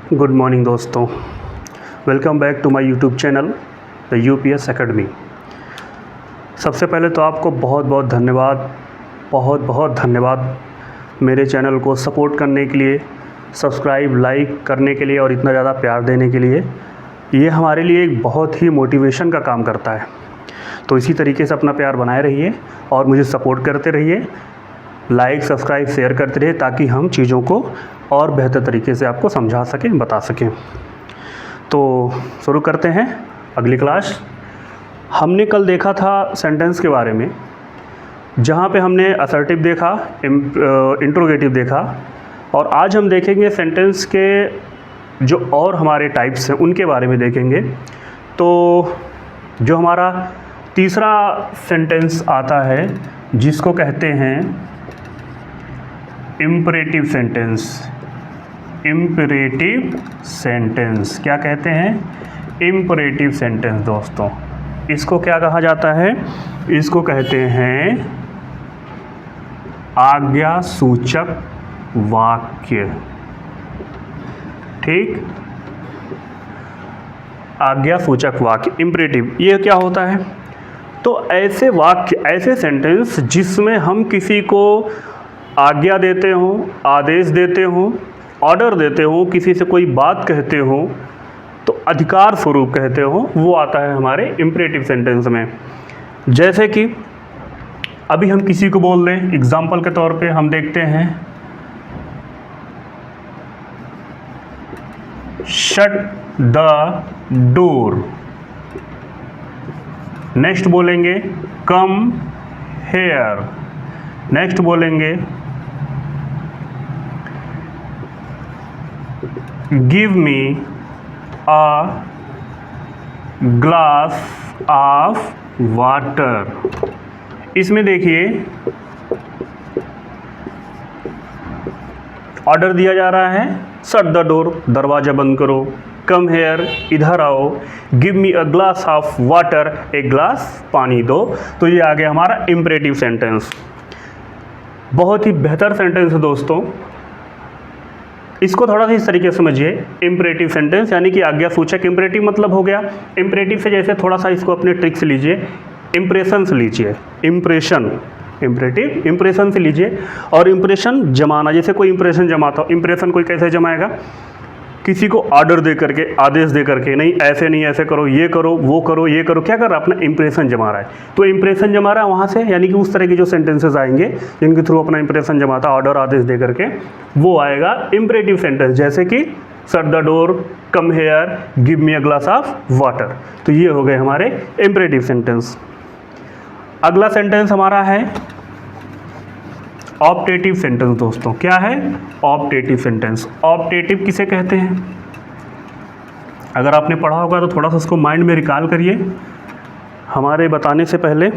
Good morning दोस्तों, welcome back to my YouTube channel the UPS academy. सबसे पहले तो आपको बहुत बहुत धन्यवाद मेरे चैनल को सपोर्ट करने के लिए, सब्सक्राइब लाइक करने के लिए और इतना ज़्यादा प्यार देने के लिए। ये हमारे लिए एक बहुत ही मोटिवेशन का काम करता है। तो इसी तरीके से अपना प्यार बनाए रहिए और मुझे सपोर्ट करते रहिए, लाइक सब्सक्राइब शेयर करते रहिए ताकि हम चीज़ों को और बेहतर तरीके से आपको समझा सकें, बता सकें। तो शुरू करते हैं अगली क्लास। हमने कल देखा था सेंटेंस के बारे में, जहाँ पे हमने असर्टिव देखा, इंट्रोगेटिव देखा, और आज हम देखेंगे सेंटेंस के जो और हमारे टाइप्स हैं उनके बारे में देखेंगे। तो जो हमारा तीसरा सेंटेंस आता है जिसको कहते हैं इम्परेटिव सेंटेंस। इम्परेटिव सेंटेंस क्या कहते हैं? इम्परेटिव सेंटेंस दोस्तों। इसको क्या कहा जाता है? इसको कहते हैं आज्ञा सूचक वाक्य। ठीक, आज्ञा सूचक वाक्य इम्परेटिव। ये क्या होता है? तो ऐसे वाक्य, ऐसे सेंटेंस जिसमें हम किसी को आज्ञा देते हों, आदेश देते हों, ऑर्डर देते हो, किसी से कोई बात कहते हो तो अधिकार स्वरूप कहते हो, वो आता है हमारे इम्परेटिव सेंटेंस में। जैसे कि अभी हम किसी को बोल दें, एग्जाम्पल के तौर पे हम देखते हैं शट द डोर। नेक्स्ट बोलेंगे कम हेयर। नेक्स्ट बोलेंगे give me a glass of water. इसमें देखिए ऑर्डर दिया जा रहा है, शट द डोर, दरवाज़ा बंद करो। कम हेयर, इधर आओ। Give me a glass of water, एक ग्लास पानी दो। तो ये आ गया हमारा इम्परेटिव सेंटेंस। बहुत ही बेहतर सेंटेंस है दोस्तों। इसको थोड़ा सा इस तरीके से समझिए। इम्परेटिव सेंटेंस यानी कि आज्ञा सूचक इम्परेटिव मतलब हो गया। इम्परेटिव से जैसे थोड़ा सा इसको अपने ट्रिक से लीजिए, इम्प्रेशन से लीजिए। इम्प्रेशन, इम्परेटिव इम्प्रेशन से लीजिए। और इम्प्रेशन जमाना, जैसे कोई इम्प्रेशन जमाता हो, इम्प्रेशन कोई कैसे जमाएगा? किसी को ऑर्डर दे करके, आदेश दे करके, नहीं ऐसे करो, ये करो, वो करो, ये करो। क्या कर रहा है? अपना इंप्रेशन जमा रहा है। तो इंप्रेशन जमा रहा है वहाँ से, यानी कि उस तरह के जो सेंटेंसेस आएंगे जिनके थ्रू अपना इंप्रेशन जमाता, ऑर्डर आदेश दे करके, वो आएगा इम्परेटिव सेंटेंस। जैसे कि shut the door, come here, give me a glass of water. तो ये हो गए हमारे इम्परेटिव सेंटेंस। अगला सेंटेंस हमारा है ऑप्टेटिव सेंटेंस दोस्तों। क्या है? Optative sentence. ऑप्टेटिव किसे कहते हैं? अगर आपने पढ़ा होगा तो थोड़ा सा उसको माइंड में रिकॉल करिए हमारे बताने से पहले।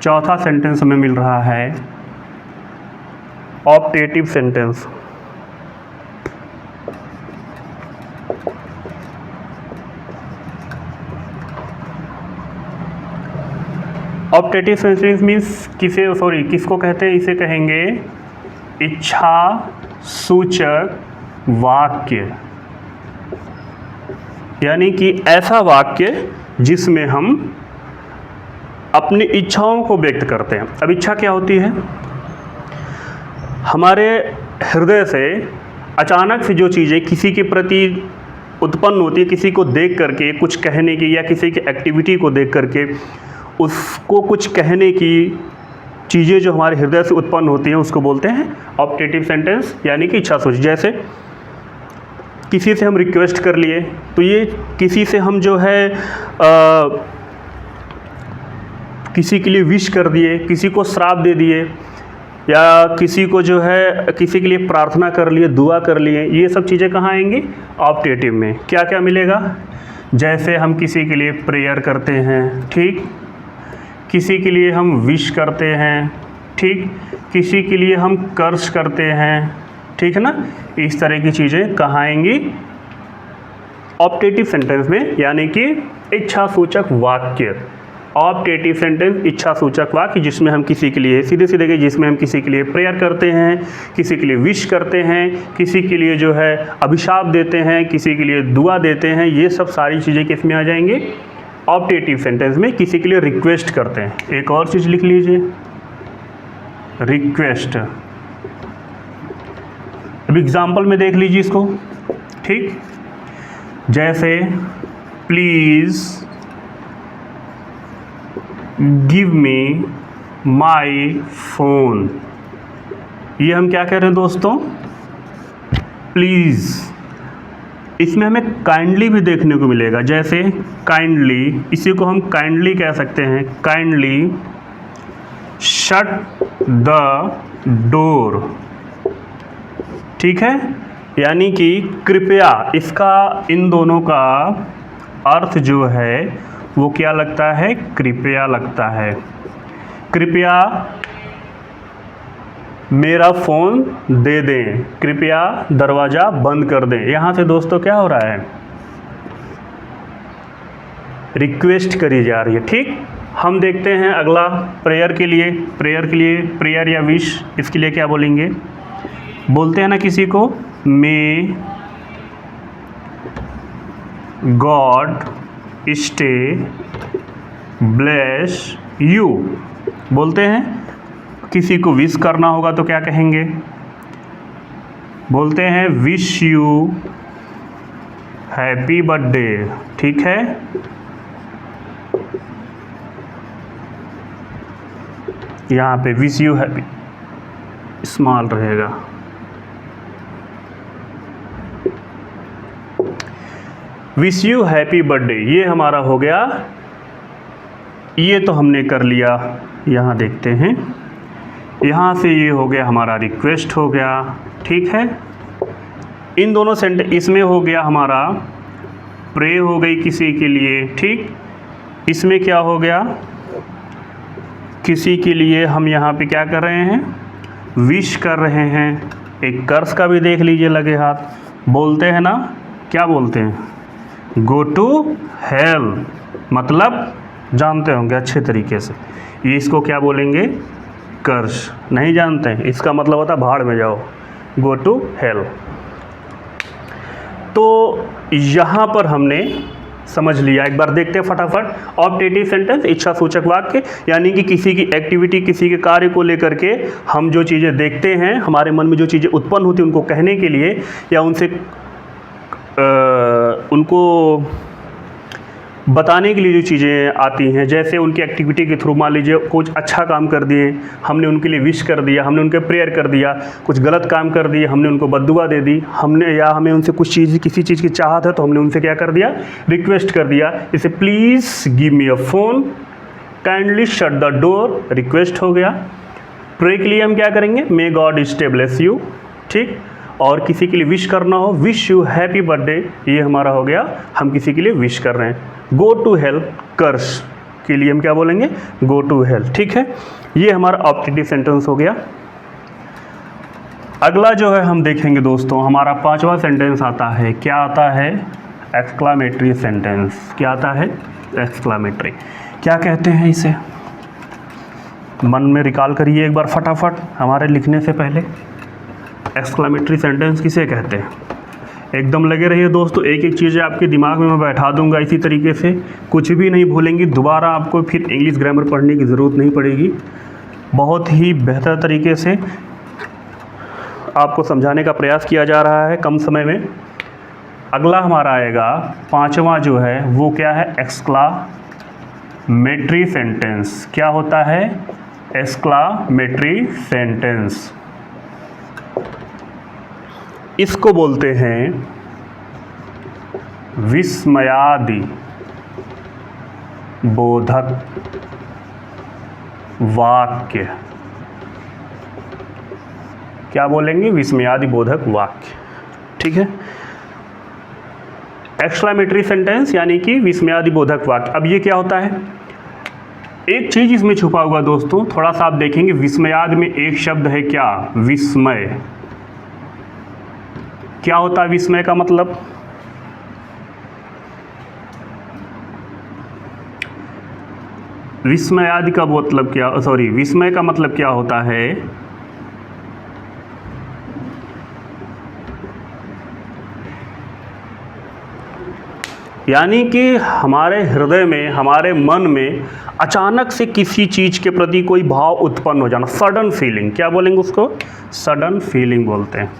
चौथा सेंटेंस हमें मिल रहा है optative sentence. Optative sentence means किसको कहते हैं? इसे कहेंगे इच्छा सूचक वाक्य। यानी कि ऐसा वाक्य जिसमें हम अपनी इच्छाओं को व्यक्त करते हैं। अब इच्छा क्या होती है? हमारे हृदय से अचानक से जो चीज़ें किसी के प्रति उत्पन्न होती है, किसी को देख करके कुछ कहने की, या किसी की एक्टिविटी को देख करके उसको कुछ कहने की चीज़ें जो हमारे हृदय से उत्पन्न होती हैं, उसको बोलते हैं ऑप्टेटिव सेंटेंस, यानी कि इच्छा सूचक। जैसे किसी से हम रिक्वेस्ट कर लिए, तो ये किसी से हम जो है किसी के लिए विश कर दिए, किसी को श्राप दे दिए, या किसी को जो है किसी के लिए प्रार्थना कर लिए, दुआ कर लिए। ये सब चीज़ें कहाँ आएंगी? ऑप्टेटिव में। क्या क्या मिलेगा? जैसे हम किसी के लिए प्रेयर करते हैं, ठीक, किसी के लिए हम विश करते हैं, ठीक, किसी के लिए हम कर्ज करते हैं, ठीक है ना। इस तरह की चीज़ें कहाँ आएंगी? ऑप्टेटिव सेंटेंस में, यानी कि इच्छा सूचक वाक्य। ऑप्टेटिव सेंटेंस इच्छा सूचक वाक्य जिसमें हम किसी के लिए सीधे सीधे गए, जिसमें हम किसी के लिए प्रेयर करते हैं, किसी के लिए विश करते हैं, किसी के लिए जो है अभिशाप देते हैं, किसी के लिए दुआ देते हैं, ये सब सारी चीज़ें किस में आ जाएंगे, ऑप्टेटिव सेंटेंस में। किसी के लिए रिक्वेस्ट करते हैं। एक और चीज़ लिख लीजिए, रिक्वेस्ट। अब एग्जाम्पल में देख लीजिए इसको, ठीक। जैसे please give me my phone, ये हम क्या कह रहे हैं दोस्तों, प्लीज़। इसमें हमें काइंडली भी देखने को मिलेगा। जैसे काइंडली, इसी को हम काइंडली कह सकते हैं, काइंडली शट द डोर, ठीक है। यानी कि कृपया, इसका इन दोनों का अर्थ जो है वो क्या लगता है, कृपया लगता है। कृपया मेरा फ़ोन दे दें, कृपया दरवाज़ा बंद कर दें। यहाँ से दोस्तों क्या हो रहा है, रिक्वेस्ट करी जा रही है, ठीक। हम देखते हैं अगला प्रेयर के लिए। प्रेयर या विश, इसके लिए क्या बोलेंगे, बोलते हैं ना किसी को, may God stay bless you, बोलते हैं। किसी को विश करना होगा तो क्या कहेंगे, बोलते हैं विश यू हैप्पी बर्थडे, ठीक है। यहाँ पे विश यू हैप्पी स्मॉल रहेगा। विश यू हैप्पी बर्थडे, ये हमारा हो गया, ये तो हमने कर लिया। यहाँ देखते हैं, यहाँ से ये हो गया हमारा रिक्वेस्ट हो गया, ठीक है। इन दोनों सेंटेंस, इसमें हो गया हमारा प्रे हो गई किसी के लिए, ठीक। इसमें क्या हो गया, किसी के लिए हम यहाँ पे क्या कर रहे हैं, विश कर रहे हैं। एक कर्स का भी देख लीजिए लगे हाथ, बोलते हैं ना, क्या बोलते हैं, गो टू हेल, मतलब जानते होंगे अच्छे तरीके से, ये इसको क्या बोलेंगे, कर्स। नहीं जानते हैं, इसका मतलब होता है भाड़ में जाओ, गो टू हेल। तो यहाँ पर हमने समझ लिया। एक बार देखते हैं फटाफट। ऑप्टेटिव सेंटेंस इच्छा सूचक वाक्य, यानी कि किसी की एक्टिविटी, किसी के कार्य को लेकर के हम जो चीज़ें देखते हैं, हमारे मन में जो चीज़ें उत्पन्न होती हैं उनको कहने के लिए या उनसे उनको बताने के लिए जो चीज़ें आती हैं, जैसे उनकी एक्टिविटी के थ्रू, मान लीजिए कुछ अच्छा काम कर दिए, हमने उनके लिए विश कर दिया, हमने उनके प्रेयर कर दिया, कुछ गलत काम कर दिए, हमने उनको बद्दुआ दे दी, हमने, या हमें उनसे कुछ चीज़, किसी चीज़ की चाहत है तो हमने उनसे क्या कर दिया, रिक्वेस्ट कर दिया। जैसे please give me a phone, kindly shut the door, request हो गया। प्रे के लिए हम क्या करेंगे, may God stay bless you, ठीक। और किसी के लिए विश करना हो, विश यू हैप्पी बर्थडे, ये हमारा हो गया, हम किसी के लिए विश कर रहे हैं। गो टू हेल, कर्स के लिए हम क्या बोलेंगे, गो टू हेल, ठीक है। ये हमारा ऑप्टेटिव सेंटेंस हो गया। अगला जो है हम देखेंगे दोस्तों, हमारा 5वां सेंटेंस आता है, क्या आता है, एक्सक्लामेटरी सेंटेंस। क्या आता है, एक्सक्लामेटरी। क्या कहते हैं इसे, मन में रिकॉल करिए एक बार फटाफट हमारे लिखने से पहले। एक्सक्लामेटरी सेंटेंस किसे कहते हैं, एकदम लगे रहिए दोस्तों। एक एक चीज़ें आपके दिमाग में मैं बैठा दूंगा इसी तरीके से, कुछ भी नहीं भूलेंगी। दोबारा आपको फिर इंग्लिश ग्रामर पढ़ने की ज़रूरत नहीं पड़ेगी। बहुत ही बेहतर तरीके से आपको समझाने का प्रयास किया जा रहा है कम समय में। अगला हमारा आएगा 5वां जो है वो क्या है, एक्सक्लामेटरी सेंटेंस। क्या होता है, एक्सक्लामेटरी सेंटेंस। इसको बोलते हैं विस्मयादि बोधक वाक्य। क्या बोलेंगे, विस्मयादि बोधक वाक्य, ठीक है। एक्सक्लामेटरी सेंटेंस यानी कि विस्मयादि बोधक वाक्य। अब ये क्या होता है, एक चीज इसमें छुपा हुआ दोस्तों, थोड़ा सा आप देखेंगे। विस्मयादि में एक शब्द है क्या, विस्मय। क्या होता है विस्मय का मतलब, विस्मय आदि का मतलब क्या, सॉरी, विस्मय का मतलब क्या होता है? यानी कि हमारे हृदय में, हमारे मन में अचानक से किसी चीज़ के प्रति कोई भाव उत्पन्न हो जाना, सडन फीलिंग। क्या बोलेंगे उसको? सडन फीलिंग बोलते हैं,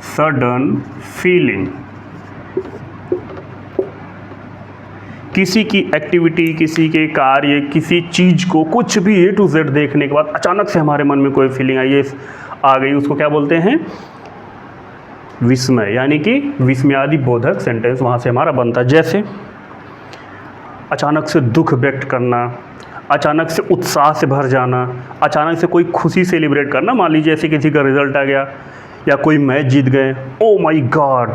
सडन फीलिंग। किसी की एक्टिविटी, किसी के कार्य, किसी चीज़ को, कुछ भी A to Z देखने के बाद अचानक से हमारे मन में कोई फीलिंग आ गई, उसको क्या बोलते हैं? विस्मय। यानी कि विस्मयादि बोधक सेंटेंस वहाँ से हमारा बनता है। जैसे अचानक से दुख व्यक्त करना, अचानक से उत्साह से भर जाना, अचानक से कोई खुशी सेलिब्रेट करना। मान लीजिए ऐसे किसी का रिजल्ट आ गया या कोई मैच जीत गए, ओ माय गॉड,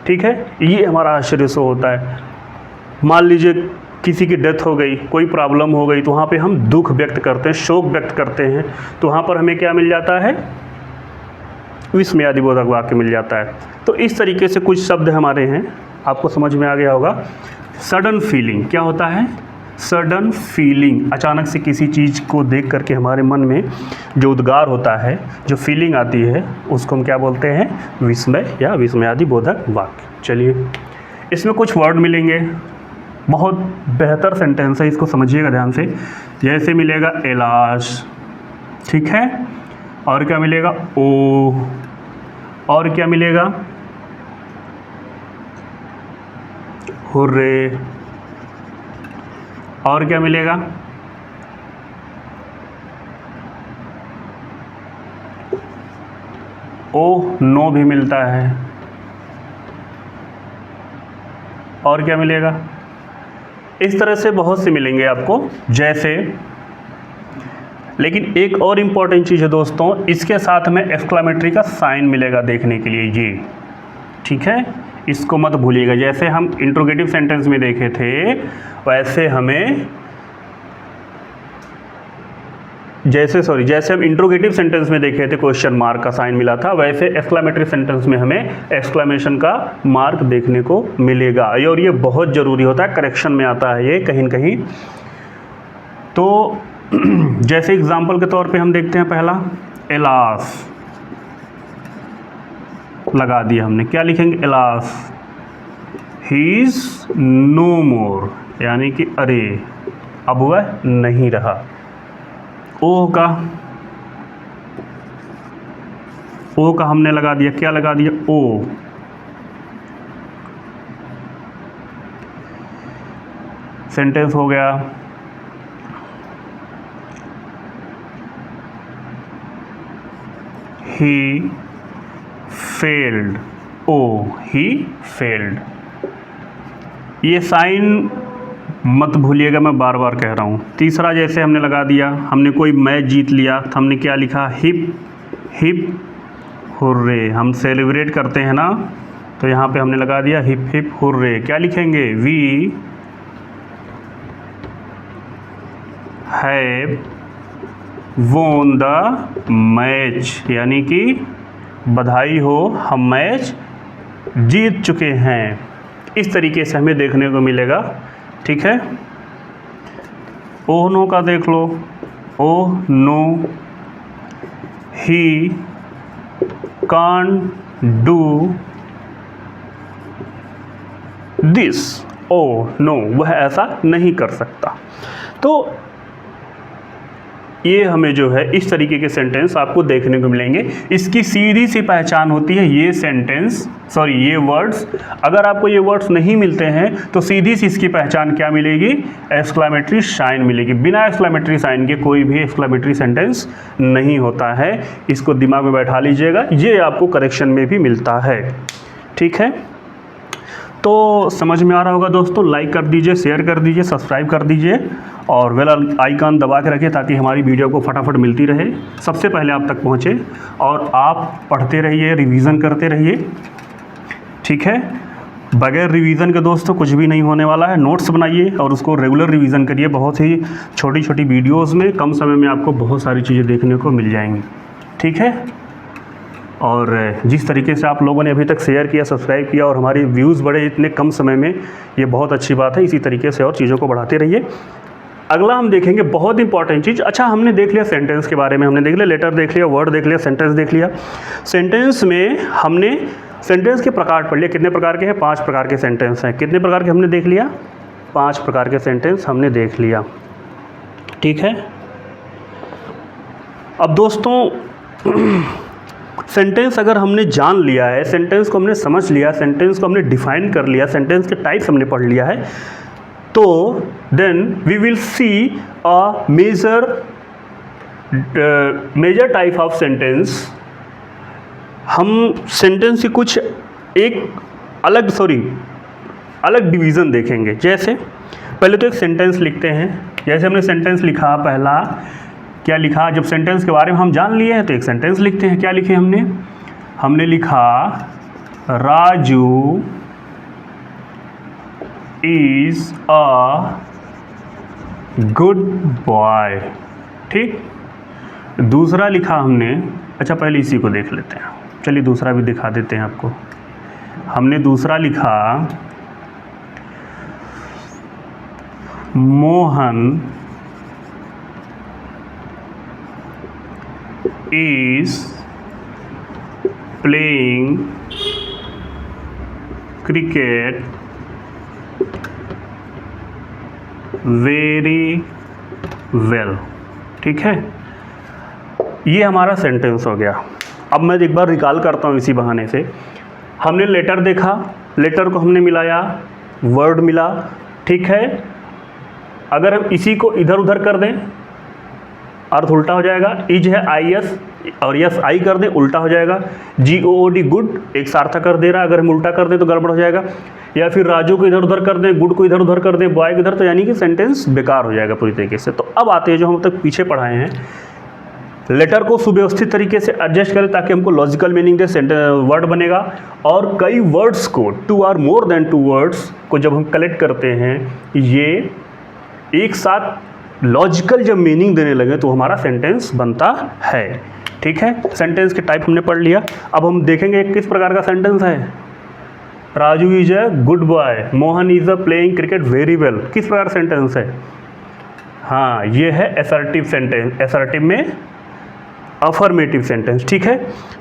ठीक है, ये हमारा आश्चर्य से होता है। मान लीजिए किसी की डेथ हो गई, कोई प्रॉब्लम हो गई, तो वहाँ पे हम दुख व्यक्त करते हैं, शोक व्यक्त करते हैं, तो वहाँ पर हमें क्या मिल जाता है? विस्मयादि बोधक वाक्य मिल जाता है। तो इस तरीके से कुछ शब्द हमारे हैं, आपको समझ में आ गया होगा। सडन फीलिंग क्या होता है? सडन फीलिंग, अचानक से किसी चीज़ को देख करके हमारे मन में जो उद्गार होता है, जो फीलिंग आती है, उसको हम क्या बोलते हैं? विस्मय या विस्मयादि बोधक वाक्य। चलिए, इसमें कुछ वर्ड मिलेंगे, बहुत बेहतर सेंटेंस है, इसको समझिएगा ध्यान से। जैसे मिलेगा एलाश, ठीक है, और क्या मिलेगा? ओ, और क्या मिलेगा? हुर्रे, और क्या मिलेगा? ओ नो भी मिलता है, और क्या मिलेगा? इस तरह से बहुत से मिलेंगे आपको। जैसे, लेकिन एक और इम्पॉर्टेंट चीज़ है दोस्तों, इसके साथ में एक्सक्लेमेटरी का साइन मिलेगा देखने के लिए, ये ठीक है, इसको मत भूलिएगा। जैसे हम इंट्रोगेटिव सेंटेंस में देखे थे, वैसे हमें जैसे हम इंट्रोगेटिव सेंटेंस में देखे थे क्वेश्चन मार्क का साइन मिला था, वैसे एक्सक्लेमेटरी सेंटेंस में हमें एक्सक्लेमेशन का मार्क देखने को मिलेगा, और ये बहुत ज़रूरी होता है, करेक्शन में आता है ये कहीं न कहीं। तो जैसे एग्जाम्पल के तौर पे हम देखते हैं, पहला एलास लगा दिया हमने, क्या लिखेंगे? एलास ही इज़ नो मोर, यानी कि अरे अब वह नहीं रहा। ओ का हमने लगा दिया, क्या लगा दिया? ओ। सेंटेंस हो गया। He failed, O, he failed. ये साइन मत भूलिएगा, मैं बार बार कह रहा हूँ। तीसरा, जैसे हमने लगा दिया, हमने कोई मैच जीत लिया, तो हमने क्या लिखा? हिप हिप हुर्रे, हम सेलिब्रेट करते हैं ना, तो यहाँ पे हमने लगा दिया हिप हिप हुर्रे। क्या लिखेंगे? We have won the match, यानी कि बधाई हो, हम मैच जीत चुके हैं। इस तरीके से हमें देखने को मिलेगा, ठीक है। ओह नो का देख लो, oh no he can't do this, oh no वह ऐसा नहीं कर सकता। तो ये हमें जो है इस तरीके के सेंटेंस आपको देखने को मिलेंगे। इसकी सीधी सी पहचान होती है ये सेंटेंस, सॉरी ये वर्ड्स। अगर आपको ये वर्ड्स नहीं मिलते हैं तो सीधी सी इसकी पहचान क्या मिलेगी? एक्सक्लेमेटरी साइन मिलेगी। बिना एक्सक्लेमेटरी साइन के कोई भी एक्सक्लेमेटरी सेंटेंस नहीं होता है। इसको दिमाग में बैठा लीजिएगा, ये आपको करेक्शन में भी मिलता है, ठीक है। तो समझ में आ रहा होगा दोस्तों। लाइक कर दीजिए, शेयर कर दीजिए, सब्सक्राइब कर दीजिए और बेल आइकन दबा के रखिए ताकि हमारी वीडियो को फटाफट मिलती रहे, सबसे पहले आप तक पहुंचे। और आप पढ़ते रहिए, रिवीजन करते रहिए, ठीक है। बगैर रिवीजन के दोस्तों कुछ भी नहीं होने वाला है। नोट्स बनाइए और उसको रेगुलर रिवीजन करिए। बहुत ही छोटी छोटी वीडियोज़ में कम समय में आपको बहुत सारी चीज़ें देखने को मिल जाएंगी, ठीक है। और जिस तरीके से आप लोगों ने अभी तक शेयर किया, सब्सक्राइब किया और हमारी व्यूज़ बढ़े इतने कम समय में, ये बहुत अच्छी बात है। इसी तरीके से और चीज़ों को बढ़ाते रहिए। अगला हम देखेंगे बहुत इंपॉर्टेंट चीज़। अच्छा, हमने देख लिया सेंटेंस के बारे में, हमने देख लिया लेटर देख लिया, वर्ड देख लिया, सेंटेंस देख लिया। सेंटेंस में हमने सेंटेंस के प्रकार पढ़ लिए। कितने प्रकार के हैं? 5 प्रकार के सेंटेंस हैं। कितने प्रकार के हमने देख लिया? 5 प्रकार के सेंटेंस हमने देख लिया। ठीक है। अब दोस्तों सेंटेंस अगर हमने जान लिया है, सेंटेंस को हमने समझ लिया, सेंटेंस को हमने डिफाइन कर लिया, सेंटेंस के टाइप्स हमने पढ़ लिया है, तो then we will see a major type of sentence. हम सेंटेंस की कुछ एक अलग डिवीज़न देखेंगे। जैसे पहले तो एक सेंटेंस लिखते हैं। जैसे हमने सेंटेंस लिखा, पहला क्या लिखा? जब सेंटेंस के बारे में हम जान लिए हैं तो एक सेंटेंस लिखते हैं। क्या लिखे हमने लिखा Raju is a good boy. ठीक। दूसरा लिखा हमने, अच्छा पहले इसी को देख लेते हैं, चलिए दूसरा भी दिखा देते हैं आपको। हमने दूसरा लिखा Mohan is playing cricket very well। ठीक है, ये हमारा सेंटेंस हो गया। अब मैं एक बार रिकॉल करता हूँ इसी बहाने से। हमने लेटर देखा, लेटर को हमने मिलाया, वर्ड मिला। ठीक है, अगर हम इसी को इधर उधर कर दें अर्थ उल्टा हो जाएगा। इज है IS और यस आई कर दें उल्टा हो जाएगा। GOOD गुड एक सार्थक कर दे रहा है, अगर हम उल्टा कर दें तो गड़बड़ हो जाएगा। या फिर राजू को इधर उधर कर दें, गुड को इधर उधर कर दें, बॉय को इधर, तो यानी कि सेंटेंस बेकार हो जाएगा पूरी तरीके से। तो अब आते हैं जो हम तक पीछे पढ़ाए हैं, लेटर को सुव्यवस्थित तरीके से एडजस्ट करें ताकि हमको लॉजिकल मीनिंग दे, वर्ड बनेगा। और कई वर्ड्स को 2 or more than 2 वर्ड्स को जब हम कलेक्ट करते हैं, ये एक साथ लॉजिकल जब मीनिंग देने लगे तो हमारा सेंटेंस बनता है। ठीक है, सेंटेंस के टाइप हमने पढ़ लिया। अब हम देखेंगे किस प्रकार का सेंटेंस है। Raju is a good boy, Mohan is a playing cricket very well. किस प्रकार सेंटेंस है? हाँ, ये है असर्टिव सेंटेंस। असर्टिव में अफर्मेटिव सेंटेंस। ठीक है,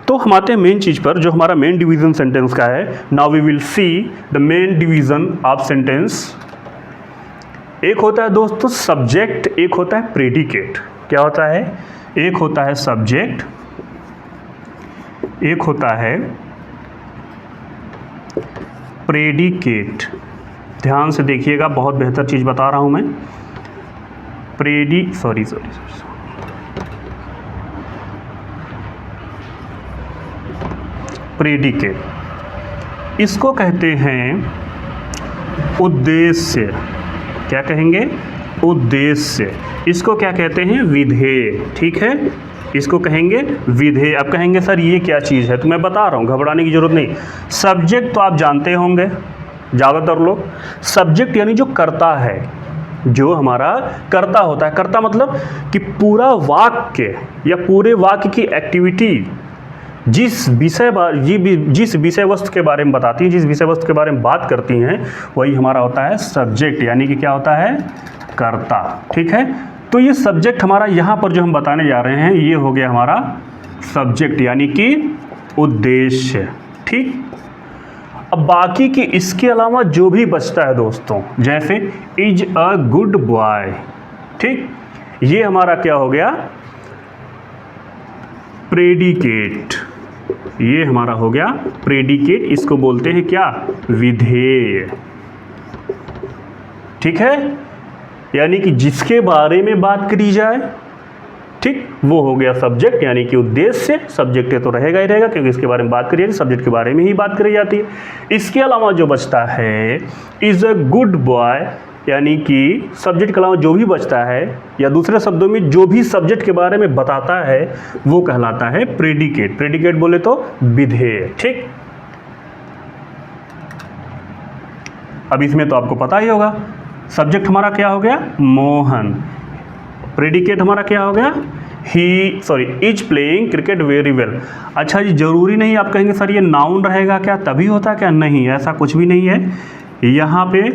तो हम आते हैं मेन चीज़ पर जो हमारा मेन डिवीज़न सेंटेंस का है। Now we will see the main division of sentence. एक होता है दोस्तों सब्जेक्ट, एक होता है प्रेडिकेट। क्या होता है? एक होता है सब्जेक्ट, एक होता है प्रेडिकेट। ध्यान से देखिएगा, बहुत बेहतर चीज़ बता रहा हूं मैं। प्रेडिकेट, इसको कहते हैं उद्देश्य। क्या कहेंगे? उद्देश्य। इसको क्या कहते हैं? विधेय। ठीक है, इसको कहेंगे विधेय। अब कहेंगे सर ये क्या चीज़ है? तो मैं बता रहा हूँ, घबराने की जरूरत नहीं। सब्जेक्ट तो आप जानते होंगे ज़्यादातर लोग। सब्जेक्ट यानी जो करता है, जो हमारा कर्ता होता है। कर्ता मतलब कि पूरा वाक्य या पूरे वाक्य की एक्टिविटी जिस विषय वस्तु के बारे में बताती हैं, जिस विषय वस्तु के बारे में बात करती हैं, वही हमारा होता है सब्जेक्ट, यानी कि क्या होता है? कर्ता। ठीक है, तो ये सब्जेक्ट हमारा यहाँ पर जो हम बताने जा रहे हैं, ये हो गया हमारा सब्जेक्ट यानी कि उद्देश्य। ठीक, अब बाकी की इसके अलावा जो भी बचता है दोस्तों, जैसे इज अ गुड बॉय। ठीक, ये हमारा क्या हो गया? प्रेडिकेट। ये हमारा हो गया प्रेडिकेट। इसको बोलते हैं क्या? विधेय। ठीक है, यानी कि जिसके बारे में बात करी जाए, ठीक, वो हो गया सब्जेक्ट यानी कि उद्देश्य। सब्जेक्ट तो रहेगा ही रहेगा क्योंकि इसके बारे में बात करी जाती है, सब्जेक्ट के बारे में ही बात करी जाती है। इसके अलावा जो बचता है इज़ अ गुड बॉय, यानी कि सब्जेक्ट के अलावा जो भी बचता है, या दूसरे शब्दों में जो भी सब्जेक्ट के बारे में बताता है, वो कहलाता है प्रेडिकेट। प्रेडिकेट बोले तो विधेय। ठीक, अब इसमें तो आपको पता ही होगा, सब्जेक्ट हमारा क्या हो गया? मोहन। प्रेडिकेट हमारा क्या हो गया? Is playing cricket very well. अच्छा जी, ज़रूरी नहीं आप कहेंगे सर ये नाउन रहेगा क्या, तभी होता क्या, नहीं ऐसा कुछ भी नहीं है। यहाँ पे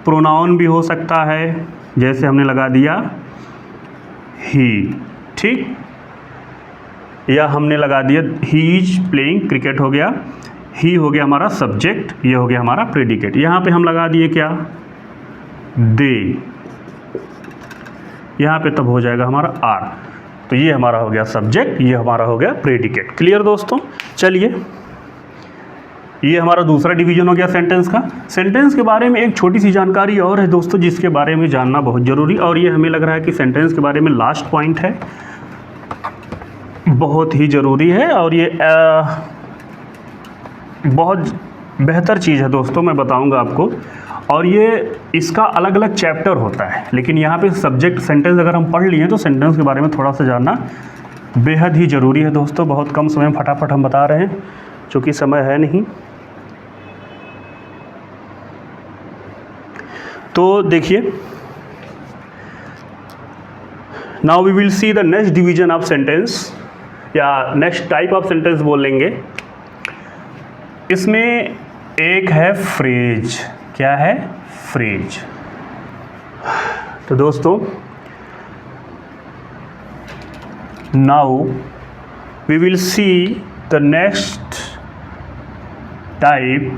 प्रोनाउन भी हो सकता है, जैसे हमने लगा दिया ही, ठीक, या हमने लगा दिया ही इज प्लेइंग क्रिकेट हो गया, ही हो गया हमारा सब्जेक्ट, ये हो गया हमारा प्रेडिकेट। यहाँ पे हम लगा दिए क्या, दे, यहाँ पे तब हो जाएगा हमारा आर। तो ये हमारा हो गया सब्जेक्ट, ये हमारा हो गया प्रेडिकेट। क्लियर दोस्तों। चलिए, ये हमारा दूसरा डिवीजन हो गया सेंटेंस का। सेंटेंस के बारे में एक छोटी सी जानकारी और है दोस्तों, जिसके बारे में जानना बहुत ज़रूरी, और ये हमें लग रहा है कि सेंटेंस के बारे में लास्ट पॉइंट है, बहुत ही ज़रूरी है, और ये बहुत बेहतर चीज़ है दोस्तों, मैं बताऊंगा आपको। और ये इसका अलग अलग चैप्टर होता है, लेकिन यहाँ पे सब्जेक्ट सेंटेंस अगर हम पढ़ लिए तो सेंटेंस के बारे में थोड़ा सा जानना बेहद ही ज़रूरी है दोस्तों। बहुत कम समय में फटाफट हम बता रहे हैं, चूँकि समय है नहीं। तो देखिए, now we will see the next division of sentence, या नेक्स्ट टाइप ऑफ सेंटेंस बोलेंगे। इसमें एक है फ्रेज। क्या है, फ्रेज। तो दोस्तों, now we will see the next type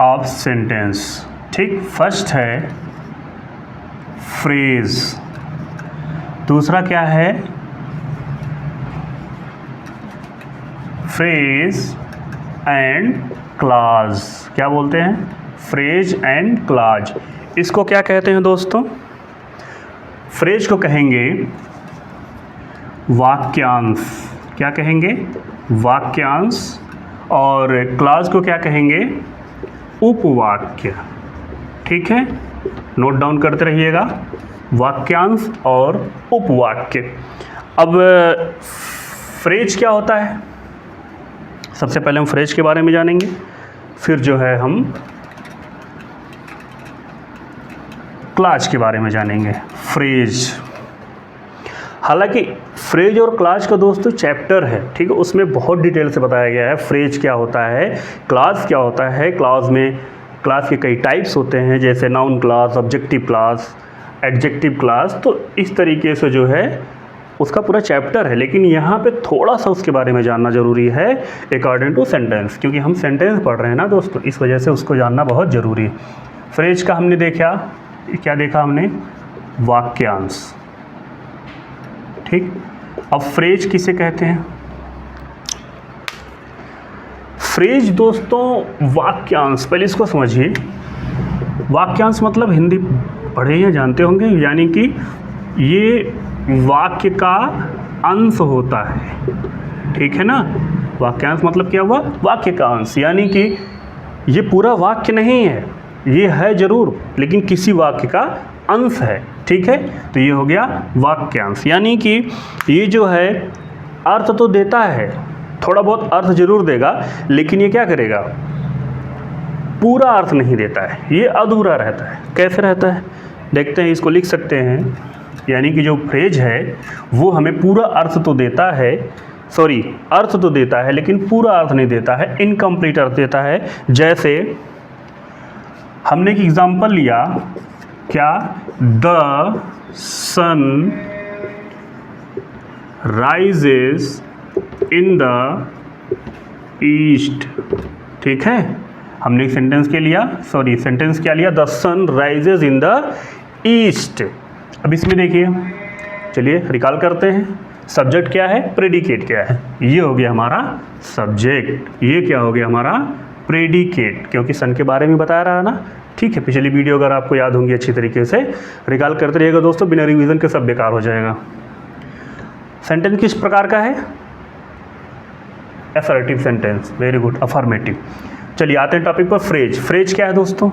of sentence. ठीक, फर्स्ट है फ्रेज, दूसरा क्या है, फ्रेज एंड क्लॉज। क्या बोलते हैं, फ्रेज एंड क्लॉज। इसको क्या कहते हैं दोस्तों, फ्रेज को कहेंगे वाक्यांश। क्या कहेंगे, वाक्यांश। और क्लॉज को क्या कहेंगे, उपवाक्य। ठीक है, नोट डाउन करते रहिएगा, वाक्यांश और उपवाक्य। अब फ्रेज क्या होता है, सबसे पहले हम फ्रेज के बारे में जानेंगे, फिर जो है हम क्लॉज के बारे में जानेंगे। फ्रेज, हालांकि फ्रेज और क्लॉज का दोस्तों चैप्टर है, ठीक है, उसमें बहुत डिटेल से बताया गया है फ्रेज क्या होता है, क्लॉज क्या होता है। क्लॉज में, क्लॉज के कई टाइप्स होते हैं, जैसे noun clause, objective clause, adjective clause. तो इस तरीके से जो है उसका पूरा चैप्टर है, लेकिन यहाँ पे थोड़ा सा उसके बारे में जानना ज़रूरी है अकॉर्डिंग टू सेंटेंस, क्योंकि हम सेंटेंस पढ़ रहे हैं ना दोस्तों, इस वजह से उसको जानना बहुत ज़रूरी है। फ्रेज का हमने देखा, क्या देखा हमने, वाक्यांश। ठीक, अब फ्रेज किसे कहते हैं, फ्रेज दोस्तों वाक्यांश। पहले इसको समझिए, वाक्यांश मतलब हिंदी पढ़े या जानते होंगे, यानी कि ये वाक्य का अंश होता है। ठीक है ना, वाक्यांश मतलब क्या हुआ, वाक्य का अंश, यानी कि ये पूरा वाक्य नहीं है, ये है जरूर, लेकिन किसी वाक्य का अंश है। ठीक है, तो ये हो गया वाक्यांश, यानी कि ये जो है अर्थ तो देता है, थोड़ा बहुत अर्थ जरूर देगा, लेकिन ये क्या करेगा, पूरा अर्थ नहीं देता है, ये अधूरा रहता है। कैसे रहता है, देखते हैं, इसको लिख सकते हैं, यानी कि जो फ्रेज है वो हमें पूरा अर्थ तो देता है, सॉरी अर्थ तो देता है लेकिन पूरा अर्थ नहीं देता है, इनकम्प्लीट अर्थ देता है। जैसे हमने एक एग्जांपल लिया, क्या, the sun rises in the east. ठीक है, हमने एक सेंटेंस के लिया, सॉरी सेंटेंस क्या लिया, the sun rises in the east. अब इसमें देखिए, चलिए रिकॉल करते हैं, सब्जेक्ट क्या है, प्रेडिकेट क्या है, ये हो गया हमारा सब्जेक्ट, ये क्या हो गया हमारा प्रेडिकेट, क्योंकि सन के बारे में बता रहा है ना। ठीक है, पिछली वीडियो अगर आपको याद होंगी अच्छी तरीके से रिकॉल करते रहिएगा दोस्तों, बिना रिवीजन के सब बेकार हो जाएगा। सेंटेंस किस प्रकार का है, assertive sentence, very good, affirmative. चलिए आते हैं टॉपिक पर, फ्रेज। फ्रेज क्या है दोस्तों,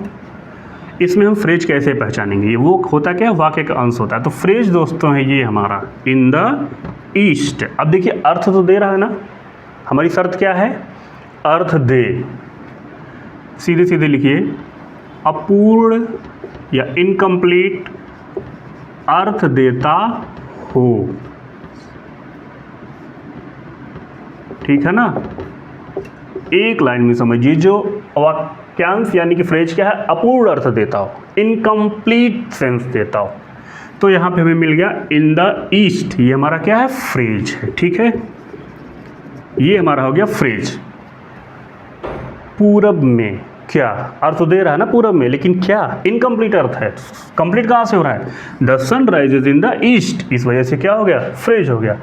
इसमें हम फ्रेज कैसे पहचानेंगे, ये वो होता क्या है, वाक्य का अंश होता है। तो फ्रेज दोस्तों है ये हमारा इन द ईस्ट। अब देखिए अर्थ तो दे रहा है ना, हमारी शर्त क्या है, अर्थ दे, सीधे सीधे लिखिए, अपूर्ण या इनकम्प्लीट अर्थ देता हो। ठीक है ना। एक लाइन में समझिए, जो वाक्यांश यानी कि फ्रेज क्या है, अपूर्ण अर्थ देता हो, इनकम्प्लीट सेंस देता हो। तो यहाँ पे हमें मिल गया इन द ईस्ट, ये हमारा क्या है, फ्रेज है। ठीक है, ये हमारा हो गया फ्रेज। पूरब में, क्या अर्थ तो दे रहा है ना पूरब में, लेकिन क्या इनकम्प्लीट अर्थ है। कंप्लीट कहाँ से हो रहा है, the sun rises in the east, इस वजह से क्या हो गया, फ्रेज हो गया।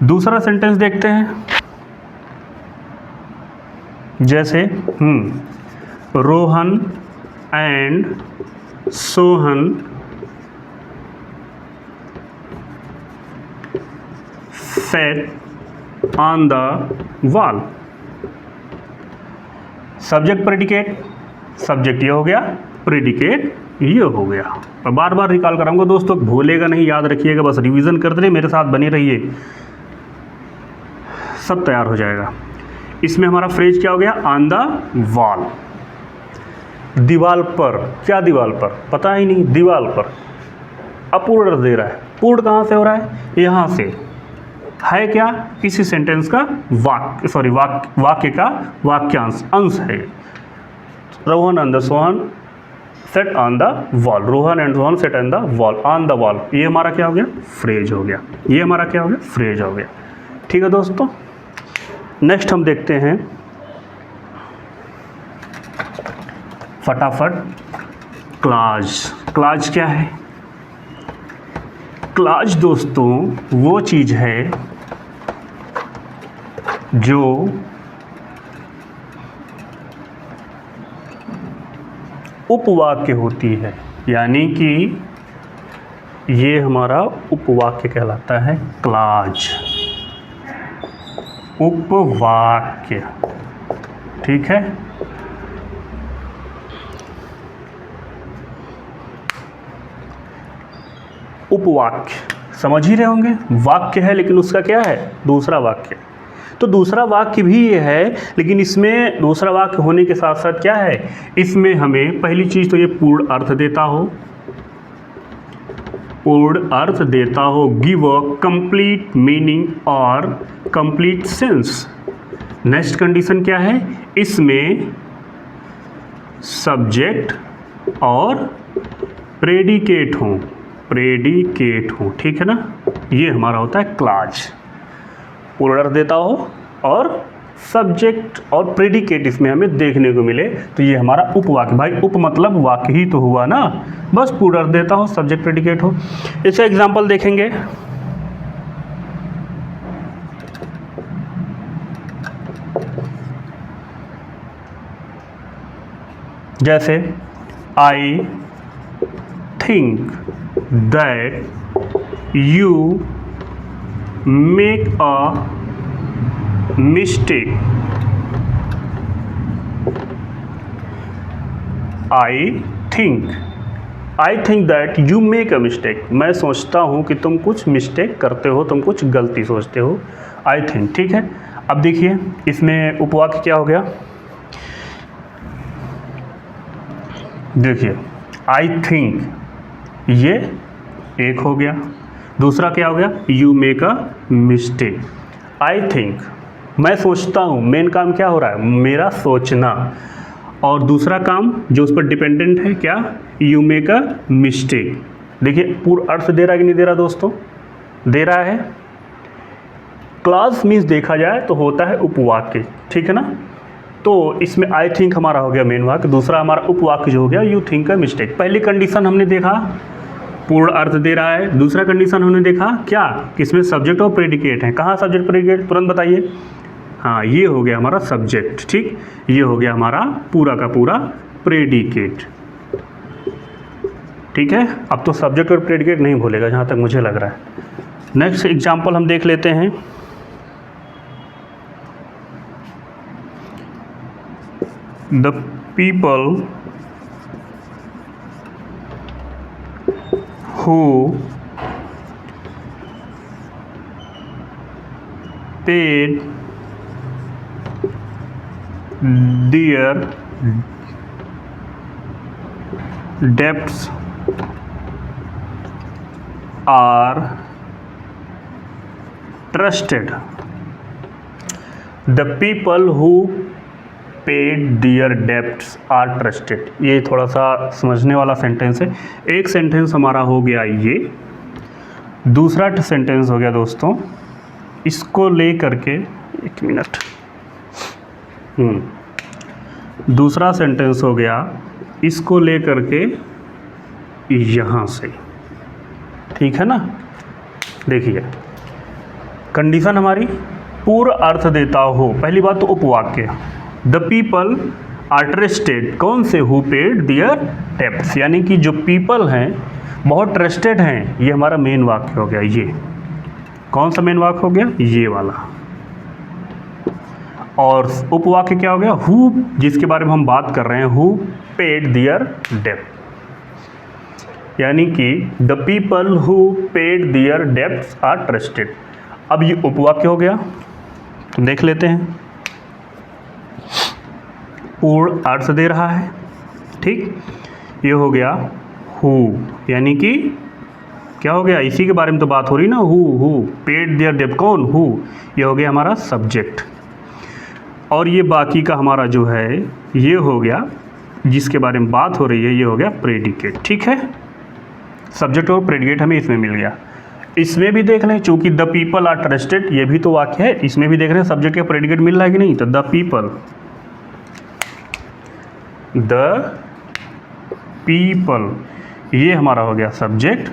दूसरा सेंटेंस देखते हैं, जैसे Rohan and Sohan set on the wall. Subject predicate, subject ये हो गया, प्रेडिकेट ये हो गया। और बार बार रिकॉल कराऊंगा दोस्तों, भूलेगा नहीं, याद रखिएगा, बस रिवीजन करते रहिए, मेरे साथ बने रहिए, सब तैयार हो जाएगा। इसमें हमारा फ्रेज क्या हो गया, ऑन द वॉल, दीवाल पर। क्या दीवाल पर, पता ही नहीं, दीवाल पर। अपूर्ण अर्थ दे रहा है, पूर्ण कहाँ से हो रहा है, यहाँ से है क्या, किसी सेंटेंस का वाक्य, सॉरी वाक्य का वाक्यांश, अंश है। Rohan and Sohan set on the wall, Rohan and Sohan set on the wall, on the wall, ये हमारा क्या हो गया, फ्रेज हो गया। ये हमारा क्या हो गया, फ्रेज हो गया। ठीक है दोस्तों, नेक्स्ट हम देखते हैं फटाफट क्लाज। क्लाज क्या है, क्लाज दोस्तों वो चीज़ है जो उपवाक्य होती है, यानी कि ये हमारा उपवाक्य कहलाता है, क्लाज, उपवाक्य। ठीक है, उपवाक्य समझ ही रहे होंगे, वाक्य है लेकिन उसका क्या है, दूसरा वाक्य। तो दूसरा वाक्य भी ये है, लेकिन इसमें दूसरा वाक्य होने के साथ साथ क्या है, इसमें हमें पहली चीज़ तो ये पूर्ण अर्थ देता हो, पूर्ण अर्थ देता हो, गिव अ कंप्लीट मीनिंग और कंप्लीट सेंस। नेक्स्ट कंडीशन क्या है, इसमें सब्जेक्ट और प्रेडिकेट हो, प्रेडिकेट हो। ठीक है ना, ये हमारा होता है क्लाज, पूर्ण अर्थ देता हो और सब्जेक्ट और प्रेडिकेट इसमें हमें देखने को मिले, तो ये हमारा उपवाक्य। भाई उप मतलब वाक्य ही तो हुआ ना, बस पूर्ण अर्थ देता हो, सब्जेक्ट प्रेडिकेट हो। इसका एग्जांपल देखेंगे, जैसे I think that you make a mistake. I think that you make a mistake, मैं सोचता हूँ कि तुम कुछ मिस्टेक करते हो, तुम कुछ गलती सोचते हो, आई थिंक। ठीक है, अब देखिए इसमें उपवाक्य क्या हो गया, देखिए आई थिंक ये एक हो गया, दूसरा क्या हो गया, you make a mistake. I think मैं सोचता हूँ, मेन काम क्या हो रहा है, मेरा सोचना, और दूसरा काम जो उस पर डिपेंडेंट है क्या, यू मेक अ मिस्टेक। देखिए पूर्ण अर्थ दे रहा है कि नहीं दे रहा दोस्तों, दे रहा है। क्लास मीन्स देखा जाए तो होता है उपवाक्य, ठीक है ना। तो इसमें आई थिंक हमारा हो गया मेन वाक्य, दूसरा हमारा उपवाक्य जो हो गया यू थिंक अ मिस्टेक। पहली कंडीशन हमने देखा पूर्ण अर्थ दे रहा है, दूसरा कंडीशन हमने देखा क्या, किसमें सब्जेक्ट और प्रेडिकेट है। कहाँ सब्जेक्ट प्रेडिकेट, तुरंत बताइए। हाँ, ये हो गया हमारा सब्जेक्ट, ठीक, ये हो गया हमारा पूरा का पूरा प्रेडिकेट। ठीक है, अब तो सब्जेक्ट और प्रेडिकेट नहीं भूलेगा जहाँ तक मुझे लग रहा है। नेक्स्ट एग्जाम्पल हम देख लेते हैं, the people who paid their debts are trusted। The people who paid their debts are trusted. ये थोड़ा सा समझने वाला सेंटेंस है। एक सेंटेंस हमारा हो गया ये, दूसरा सेंटेंस हो गया दोस्तों इसको ले करके, एक मिनट, दूसरा सेंटेंस हो गया इसको ले करके यहाँ से, ठीक है ना। देखिए कंडीशन हमारी पूर्ण अर्थ देता हो। पहली बात तो उपवाक्य, द पीपल आर ट्रस्टेड, कौन से, हु पेड दियर डेब्ट्स, यानी कि जो पीपल हैं बहुत ट्रस्टेड हैं। ये हमारा मेन वाक्य हो गया। ये कौन सा मेन वाक्य हो गया, ये वाला। और उपवाक्य क्या हो गया, हु, जिसके बारे में हम बात कर रहे हैं, हु पेड दियर डेब्ट, यानी कि the people who paid their debts are trusted. अब ये उपवाक्य हो गया, तो देख लेते हैं। पूर्ण अर्थ दे रहा है, ठीक। ये हो गया हु, यानी कि क्या हो गया, इसी के बारे में तो बात हो रही ना, हु पेड दियर डेब्ट, कौन, हु। ये हो गया हमारा सब्जेक्ट। और ये बाकी का हमारा जो है ये हो गया जिसके बारे में बात हो रही है, ये हो गया प्रेडिकेट, ठीक है। सब्जेक्ट और प्रेडिकेट हमें इसमें मिल गया। इसमें भी देख लें, चूंकि द पीपल आर ट्रस्टेड ये भी तो वाक्य है, इसमें भी देख रहे हैं सब्जेक्ट का प्रेडिकेट मिल रहा है कि नहीं। तो द पीपल ये हमारा हो गया सब्जेक्ट,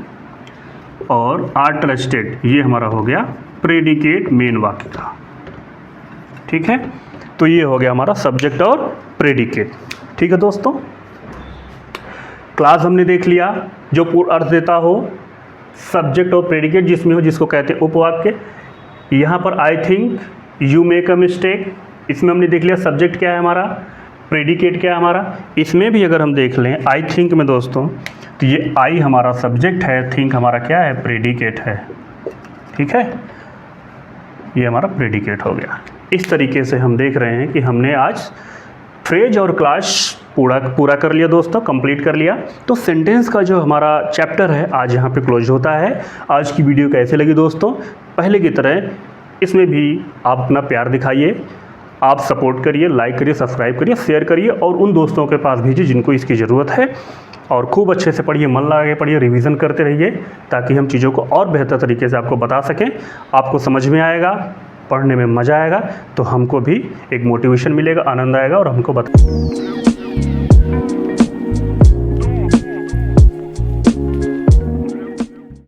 और आर ट्रस्टेड ये हमारा हो गया प्रेडिकेट मेन वाक्य का, ठीक है। तो ये हो गया हमारा सब्जेक्ट और प्रेडिकेट, ठीक है दोस्तों। क्लास हमने देख लिया, जो पूर्ण अर्थ देता हो, सब्जेक्ट और प्रेडिकेट जिसमें हो, जिसको कहते हैं उपवाक्य। यहाँ पर I think you make a mistake, इसमें हमने देख लिया सब्जेक्ट क्या है हमारा, प्रेडिकेट क्या है हमारा। इसमें भी अगर हम देख लें आई थिंक में दोस्तों, तो ये आई हमारा सब्जेक्ट है, थिंक हमारा क्या है, प्रेडिकेट है, ठीक है। ये हमारा प्रेडिकेट हो गया। इस तरीके से हम देख रहे हैं कि हमने आज फ्रेज और क्लास पूरा कर लिया दोस्तों, कंप्लीट कर लिया। तो सेंटेंस का जो हमारा चैप्टर है आज यहाँ पे क्लोज होता है। आज की वीडियो कैसे लगी दोस्तों, पहले की तरह इसमें भी आप अपना प्यार दिखाइए, आप सपोर्ट करिए, लाइक करिए, सब्सक्राइब करिए, शेयर करिए और उन दोस्तों के पास भेजिए जिनको इसकी ज़रूरत है। और खूब अच्छे से पढ़िए, मन लगा के पढ़िए, रिवीजन करते रहिए, ताकि हम चीज़ों को और बेहतर तरीके से आपको बता सकें। आपको समझ में आएगा, पढ़ने में मज़ा आएगा, तो हमको भी एक मोटिवेशन मिलेगा, आनंद आएगा और हमको बता